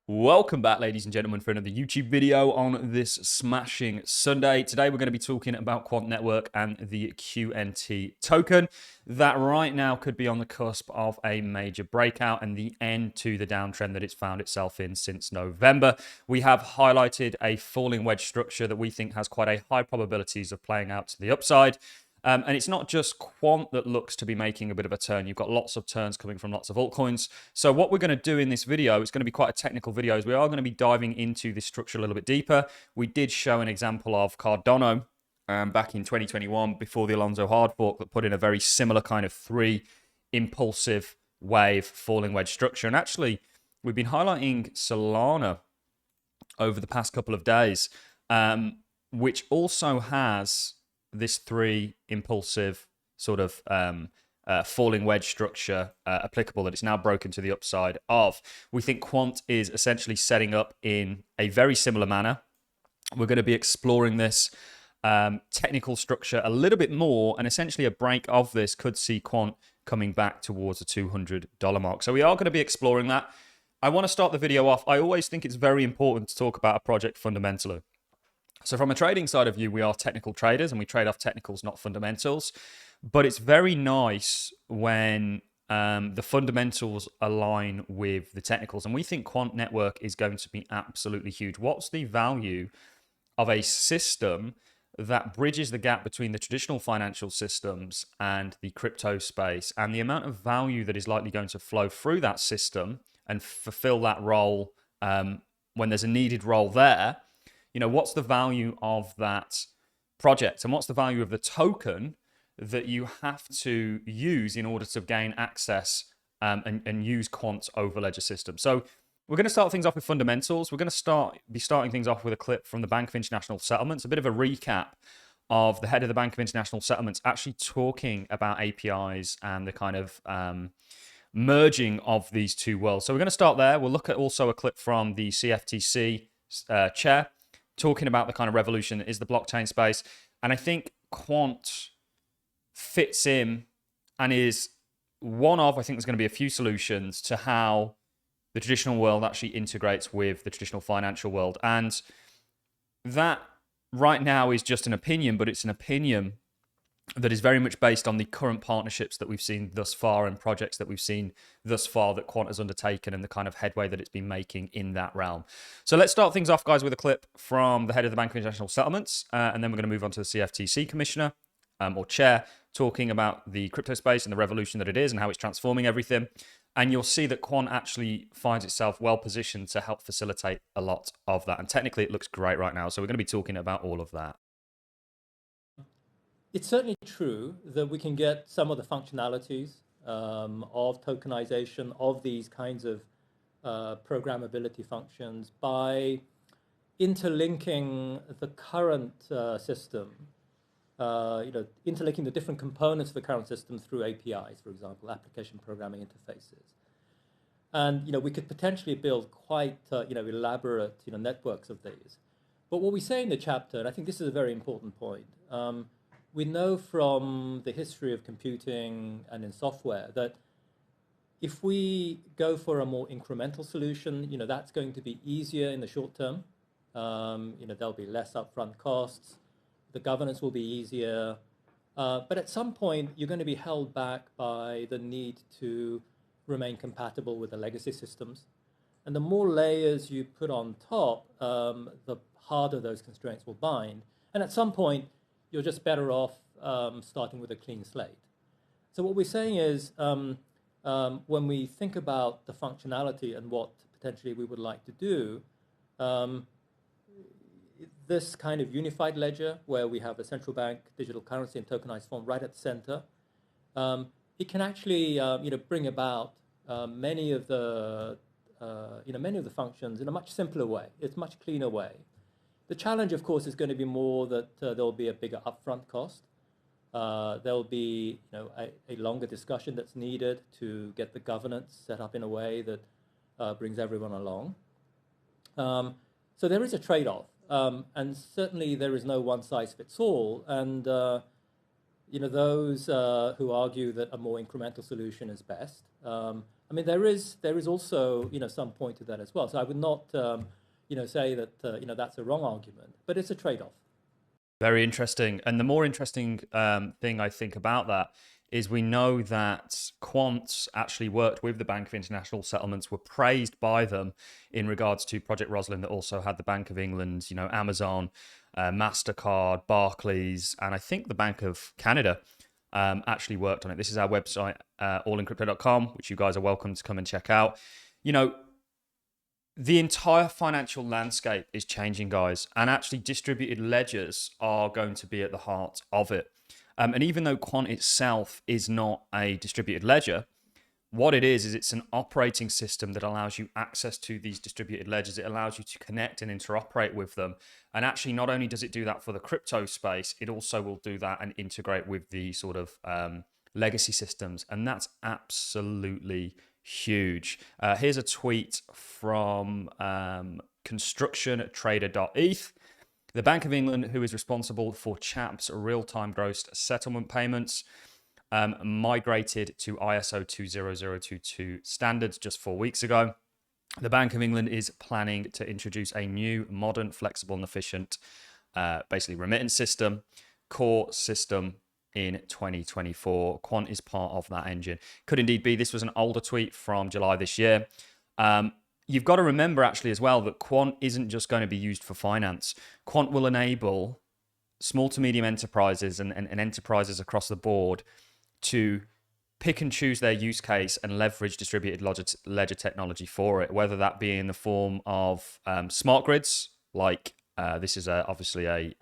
Welcome back, ladies and gentlemen, for another YouTube video on this smashing Sunday. Today, we're going to be talking about Quant Network and the QNT token that right now could be on the cusp of a major breakout and the end to the downtrend that it's found itself in since November. We have highlighted a falling wedge structure that we think has quite a high probabilities of playing out to the upside. And it's not just Quant that looks to be making a bit of a turn. You've got lots of turns coming from lots of altcoins. So what we're going to do in this video, it's going to be quite a technical video, is we are going to be diving into this structure a little bit deeper. We did show an example of Cardano back in 2021 before the Alonso hard fork that put in a very similar kind of three impulsive wave falling wedge structure. And actually, we've been highlighting Solana over the past couple of days, which also has this three impulsive sort of falling wedge structure applicable that it's now broken to the upside of. We think Quant is essentially setting up in a very similar manner. We're going to be exploring this technical structure a little bit more, and essentially a break of this could see Quant coming back towards the $200 mark. So we are going to be exploring that. I want to start the video off. I always think it's very important to talk about a project fundamentally. So from a trading side of view, we are technical traders and we trade off technicals, not fundamentals. But it's very nice when the fundamentals align with the technicals. And we think Quant Network is going to be absolutely huge. What's the value of a system that bridges the gap between the traditional financial systems and the crypto space, and the amount of value that is likely going to flow through that system and fulfill that role when there's a needed role there? You know, what's the value of that project, and what's the value of the token that you have to use in order to gain access and use Quant's over ledger system? So we're going to start things off with fundamentals. We're going to be starting things off with a clip from the Bank of International Settlements, a bit of a recap of the head of the Bank of International Settlements actually talking about APIs and the kind of merging of these two worlds. So we're going to start there. We'll look at also a clip from the CFTC chair, talking about the kind of revolution that is the blockchain space. And I think Quant fits in and is one of, I think there's going to be a few solutions to how the traditional world actually integrates with the traditional financial world. And that right now is just an opinion, but it's an opinion that is very much based on the current partnerships that we've seen thus far and projects that we've seen thus far that Quant has undertaken and the kind of headway that it's been making in that realm. So let's start things off, guys, with a clip from the head of the Bank of International Settlements, and then we're going to move on to the CFTC commissioner or chair, talking about the crypto space and the revolution that it is and how it's transforming everything. And you'll see that Quant actually finds itself well positioned to help facilitate a lot of that. And technically, it looks great right now. So we're going to be talking about all of that. It's certainly true that we can get some of the functionalities of tokenization of these kinds of programmability functions by interlinking the current system, interlinking the different components of the current system through APIs, for example, application programming interfaces. And we could potentially build quite elaborate networks of these. But what we say in the chapter, and I think this is a very important point, we know from the history of computing and in software that if we go for a more incremental solution, that's going to be easier in the short term. There'll be less upfront costs. The governance will be easier. But at some point, you're going to be held back by the need to remain compatible with the legacy systems. And the more layers you put on top, the harder those constraints will bind. And at some point, you're just better off starting with a clean slate. So what we're saying is when we think about the functionality and what potentially we would like to do, this kind of unified ledger where we have a central bank digital currency in tokenized form right at the center, it can actually bring about many of the functions in a much simpler way. It's a much cleaner way. The challenge, of course, is going to be more that there'll be a bigger upfront cost. There'll be a longer discussion that's needed to get the governance set up in a way that brings everyone along. So there is a trade-off, and certainly there is no one-size-fits-all. And those who argue that a more incremental solution is best are I mean, there is also, some point to that as well. So I would not, say that, that's a wrong argument, but it's a trade-off. Very interesting. And the more interesting thing I think about that is we know that Quant actually worked with the Bank of International Settlements, were praised by them in regards to Project Rosalind that also had the Bank of England, Amazon, MasterCard, Barclays, and I think the Bank of Canada actually worked on it. This is our website, allincrypto.com, which you guys are welcome to come and check out. The entire financial landscape is changing, guys, and actually distributed ledgers are going to be at the heart of it. And even though Quant itself is not a distributed ledger, what it is it's an operating system that allows you access to these distributed ledgers. It allows you to connect and interoperate with them. And actually, not only does it do that for the crypto space, it also will do that and integrate with the sort of legacy systems. And that's absolutely huge. Here's a tweet from constructiontrader.eth. The Bank of England, who is responsible for CHAP's real-time gross settlement payments, migrated to ISO 20022 standards just 4 weeks ago. The Bank of England is planning to introduce a new, modern, flexible, and efficient, basically remittance system, core system in 2024. Quant is part of that engine. Could indeed be. This was an older tweet from July this year. You've got to remember actually as well that Quant isn't just going to be used for finance. Quant will enable small to medium enterprises and enterprises across the board to pick and choose their use case and leverage distributed ledger technology for it, whether that be in the form of smart grids, like this is obviously a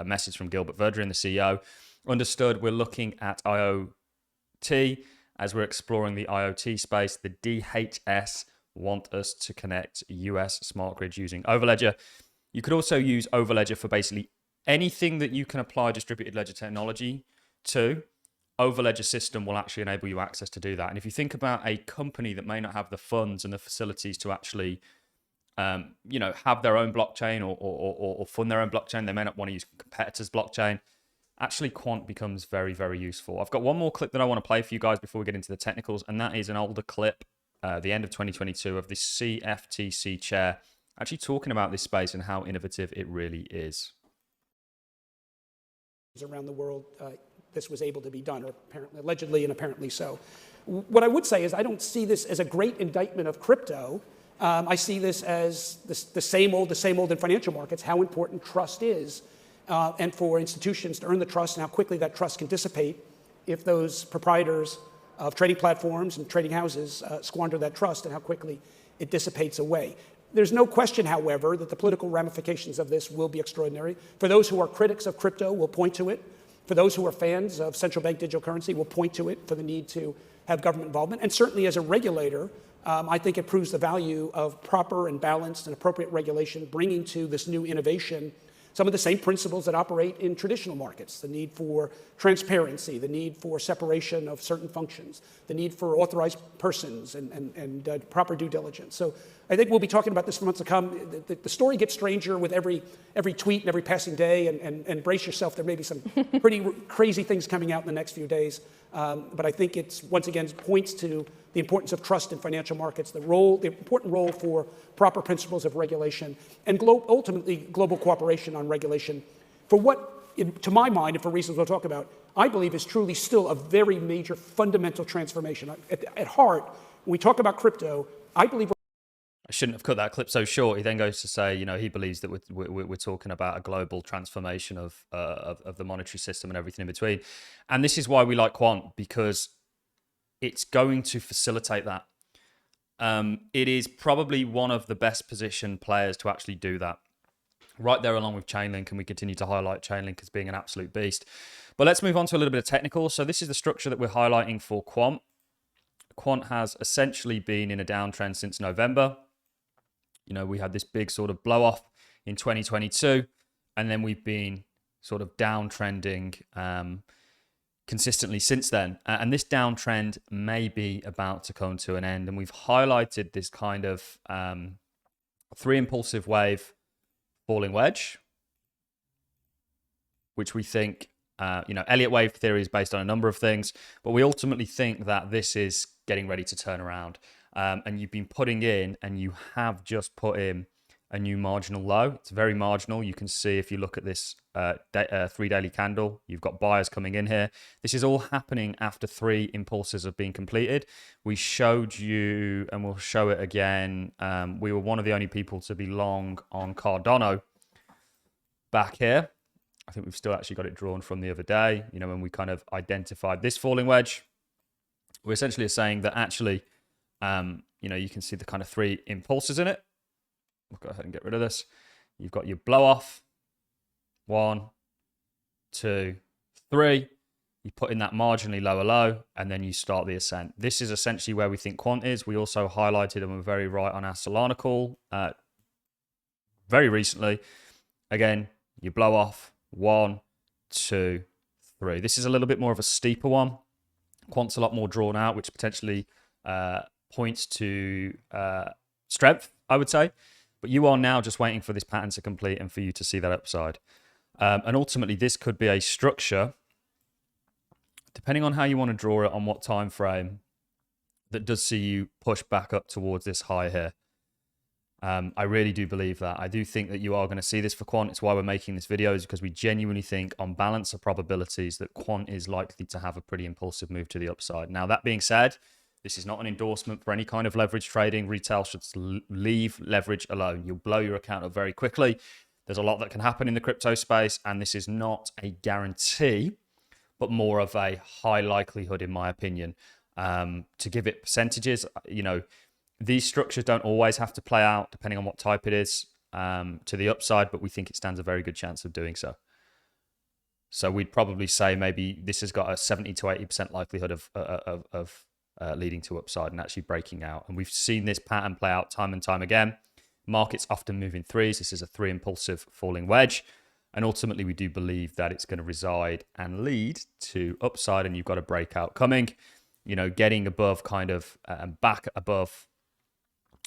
message from Gilbert Verdrin, the CEO. Understood, we're looking at IoT as we're exploring the IoT space. The DHS want us to connect US smart grids using Overledger. You could also use Overledger for basically anything that you can apply distributed ledger technology to. Overledger system will actually enable you access to do that. And if you think about a company that may not have the funds and the facilities to actually, have their own blockchain or fund their own blockchain, they may not want to use competitors' blockchain. Actually, Quant becomes very, very useful. I've got one more clip that I want to play for you guys before we get into the technicals, and that is an older clip, the end of 2022, of the CFTC chair actually talking about this space and how innovative it really is. Around the world, this was able to be done, or apparently, allegedly and apparently so. What I would say is I don't see this as a great indictment of crypto. I see this as the same old in financial markets, how important trust is, and for institutions to earn the trust and how quickly that trust can dissipate if those proprietors of trading platforms and trading houses squander that trust and how quickly it dissipates away. There's no question, however, that the political ramifications of this will be extraordinary. For those who are critics of crypto, will point to it. For those who are fans of central bank digital currency, will point to it for the need to have government involvement. And certainly as a regulator, I think it proves the value of proper and balanced and appropriate regulation, bringing to this new innovation some of the same principles that operate in traditional markets: the need for transparency, the need for separation of certain functions, the need for authorized persons and proper due diligence. So I think we'll be talking about this for months to come. The story gets stranger with every tweet and every passing day, and brace yourself. There may be some pretty crazy things coming out in the next few days. But I think it's, once again, points to the importance of trust in financial markets, the important role for proper principles of regulation, and ultimately global cooperation on regulation for what, to my mind, and for reasons we'll talk about, I believe is truly still a very major fundamental transformation. At heart, when we talk about crypto, I believe I shouldn't have cut that clip so short. He then goes to say, he believes that we're talking about a global transformation of the monetary system and everything in between. And this is why we like Quant, because it's going to facilitate that. It is probably one of the best positioned players to actually do that. Right there along with Chainlink, and we continue to highlight Chainlink as being an absolute beast. But let's move on to a little bit of technical. So this is the structure that we're highlighting for Quant. Quant has essentially been in a downtrend since November. We had this big sort of blow off in 2022, and then we've been sort of downtrending consistently since then. And this downtrend may be about to come to an end. And we've highlighted this kind of three impulsive wave falling wedge, which we think, Elliott wave theory is based on a number of things, but we ultimately think that this is getting ready to turn around. and you've been putting in, and you have just put in a new marginal low. It's very marginal. You can see if you look at this 3 daily candle, you've got buyers coming in here. This is all happening after 3 impulses have been completed. We showed you, and we'll show it again, we were one of the only people to be long on Cardano back here. I think we've still actually got it drawn from the other day, you know, when we kind of identified this falling wedge. We essentially are saying that actually, you know, you can see the kind of 3 impulses in it. We'll go ahead and get rid of this. You've got your blow off. 1, 2, 3. You put in that marginally lower low, and then you start the ascent. This is essentially where we think Quant is. We also highlighted, and we're very right on our Solana call very recently. Again, you blow off. 1, 2, 3. This is a little bit more of a steeper one. Quant's a lot more drawn out, which potentially points to strength, I would say. But you are now just waiting for this pattern to complete and for you to see that upside. And ultimately, this could be a structure, depending on how you want to draw it, on what time frame, that does see you push back up towards this high here. I really do believe that. I do think that you are going to see this for Quant. It's why we're making this video, is because we genuinely think, on balance of probabilities, that Quant is likely to have a pretty impulsive move to the upside. Now, that being said, this is not an endorsement for any kind of leverage trading. Retail should leave leverage alone. You'll blow your account up very quickly. There's a lot that can happen in the crypto space, and this is not a guarantee, but more of a high likelihood, in my opinion. To give it percentages, you know, these structures don't always have to play out, depending on what type it is, to the upside, but we think it stands a very good chance of doing so. So we'd probably say maybe this has got a 70 to 80% likelihood of leading to upside and actually breaking out. And we've seen this pattern play out time and time again. Markets often move in 3s. This is a 3 impulsive falling wedge. And ultimately, we do believe that it's going to reside and lead to upside, and you've got a breakout coming. You know, getting above kind of back above,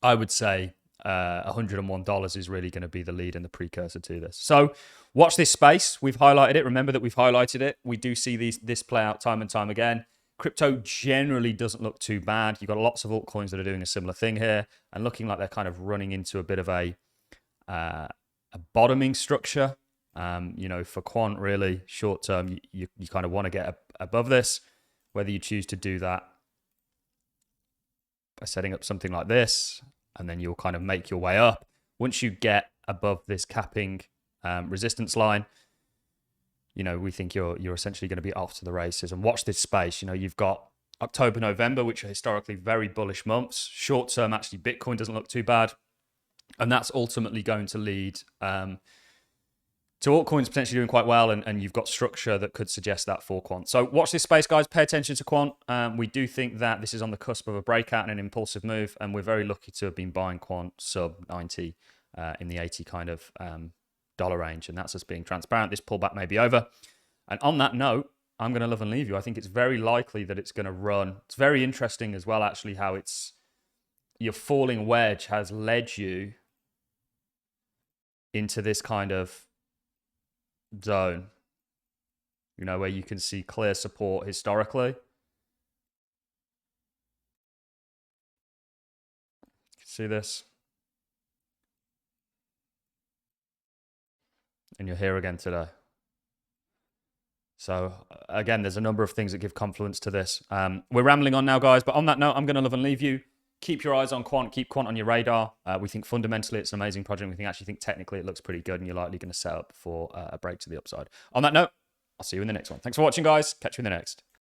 I would say, $101 is really going to be the lead and the precursor to this. So watch this space. We've highlighted it. Remember that we've highlighted it. We do see this play out time and time again. Crypto generally doesn't look too bad. You've got lots of altcoins that are doing a similar thing here and looking like they're kind of running into a bit of a bottoming structure. You know, for Quant, really short term, you kind of want to get above this. Whether you choose to do that by setting up something like this, and then you'll kind of make your way up. Once you get above this capping resistance line, you know, we think you're essentially going to be off to the races. And watch this space. You know, you've got October, November, which are historically very bullish months. Short term, actually, Bitcoin doesn't look too bad. And that's ultimately going to lead to altcoins potentially doing quite well. And you've got structure that could suggest that for Quant. So watch this space, guys. Pay attention to Quant. We do think that this is on the cusp of a breakout and an impulsive move. And we're very lucky to have been buying Quant sub 90 in the 80 kind of dollar range, and that's us being transparent. This pullback may be over. And on that note, I'm going to love and leave you. I think it's very likely that it's going to run. It's very interesting as well, actually, how your falling wedge has led you into this kind of zone, you know, where you can see clear support historically. See this? And you're here again today. So again, there's a number of things that give confluence to this. We're rambling on now, guys, but on that note, I'm going to love and leave you. Keep your eyes on Quant. Keep Quant on your radar. We think fundamentally it's an amazing project. We think technically it looks pretty good, and you're likely going to set up for a break to the upside. On that note, I'll see you in the next one. Thanks for watching, guys. Catch you in the next.